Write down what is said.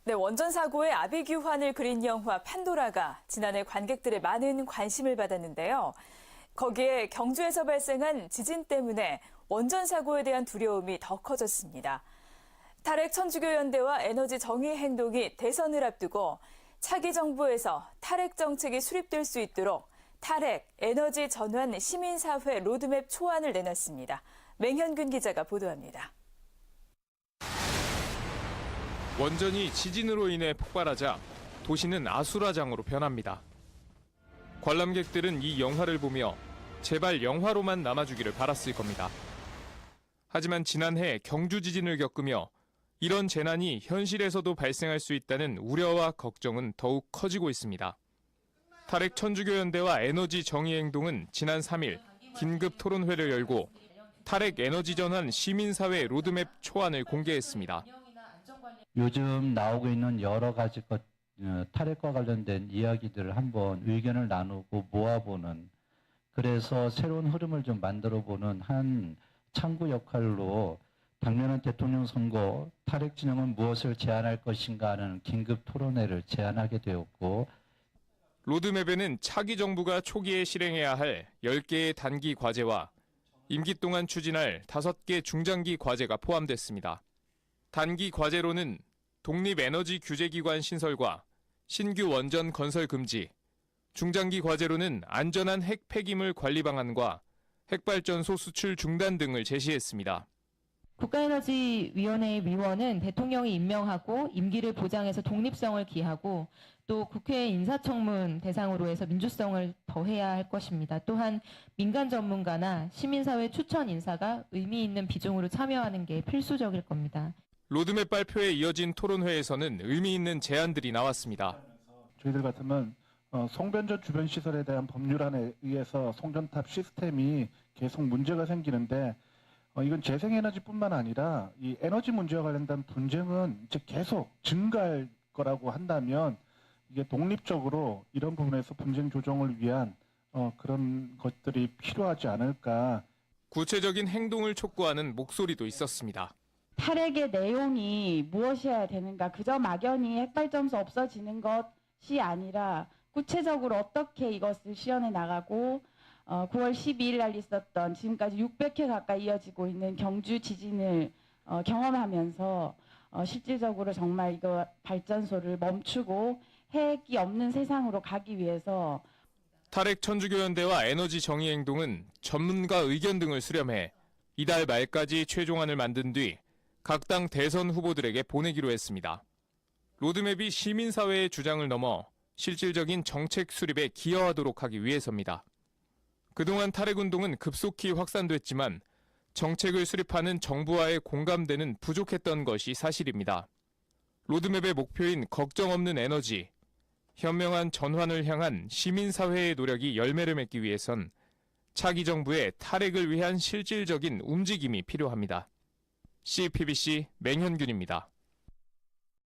네, 원전 사고의 아비규환을 그린 영화 판도라가 지난해 관객들의 많은 관심을 받았는데요. 거기에 경주에서 발생한 지진 때문에 원전 사고에 대한 두려움이 더 커졌습니다. 탈핵 천주교연대와 에너지 정의 행동이 대선을 앞두고 차기 정부에서 탈핵 정책이 수립될 수 있도록 탈핵, 에너지 전환 시민사회 로드맵 초안을 내놨습니다. 맹현균 기자가 보도합니다. 원전이 지진으로 인해 폭발하자 도시는 아수라장으로 변합니다. 관람객들은 이 영화를 보며 제발 영화로만 남아주기를 바랐을 겁니다. 하지만 지난해 경주 지진을 겪으며 이런 재난이 현실에서도 발생할 수 있다는 우려와 걱정은 더욱 커지고 있습니다. 탈핵 천주교연대와 에너지 정의행동은 지난 3일 긴급 토론회를 열고 탈핵 에너지 전환 시민사회 로드맵 초안을 공개했습니다. 요즘 나오고 있는 여러 가지 탈핵과 관련된 이야기들을 한번 의견을 나누고 모아보는, 그래서 새로운 흐름을 좀 만들어보는 한 창구 역할로 당면한 대통령 선거 탈핵 진영은 무엇을 제안할 것인가 하는 긴급 토론회를 제안하게 되었고, 로드맵에는 차기 정부가 초기에 실행해야 할 10개의 단기 과제와 임기 동안 추진할 5개 중장기 과제가 포함됐습니다. 단기 과제로는 독립에너지 규제기관 신설과 신규 원전 건설 금지, 중장기 과제로는 안전한 핵 폐기물 관리 방안과 핵발전소 수출 중단 등을 제시했습니다. 국가에너지위원회의 위원은 대통령이 임명하고 임기를 보장해서 독립성을 기하고 또 국회 인사청문 대상으로 해서 민주성을 더해야 할 것입니다. 또한 민간 전문가나 시민사회 추천 인사가 의미 있는 비중으로 참여하는 게 필수적일 겁니다. 로드맵 발표에 이어진 토론회에서는 의미 있는 제안들이 나왔습니다. 저희들 같으면 송변전 주변 시설에 대한 법률안에 의해서 송전탑 시스템이 계속 문제가 생기는데 이건 재생에너지뿐만 아니라 이 에너지 문제와 관련된 분쟁은 이제 계속 증가할 거라고 한다면 이게 독립적으로 이런 부분에서 분쟁 조정을 위한 그런 것들이 필요하지 않을까. 구체적인 행동을 촉구하는 목소리도 있었습니다. 탈핵의 내용이 무엇이어야 되는가, 그저 막연히 핵발전소 없어지는 것이 아니라 구체적으로 어떻게 이것을 실현해 나가고 9월 12일 날 있었던 지금까지 600회 가까이 이어지고 있는 경주 지진을 경험하면서 실질적으로 정말 이거 발전소를 멈추고 핵이 없는 세상으로 가기 위해서 탈핵 천주교연대와 에너지 정의행동은 전문가 의견 등을 수렴해 이달 말까지 최종안을 만든 뒤 각 당 대선 후보들에게 보내기로 했습니다. 로드맵이 시민사회의 주장을 넘어 실질적인 정책 수립에 기여하도록 하기 위해서입니다. 그동안 탈핵운동은 급속히 확산됐지만 정책을 수립하는 정부와의 공감대는 부족했던 것이 사실입니다. 로드맵의 목표인 걱정 없는 에너지, 현명한 전환을 향한 시민사회의 노력이 열매를 맺기 위해선 차기 정부의 탈핵을 위한 실질적인 움직임이 필요합니다. CPBC 맹현균입니다.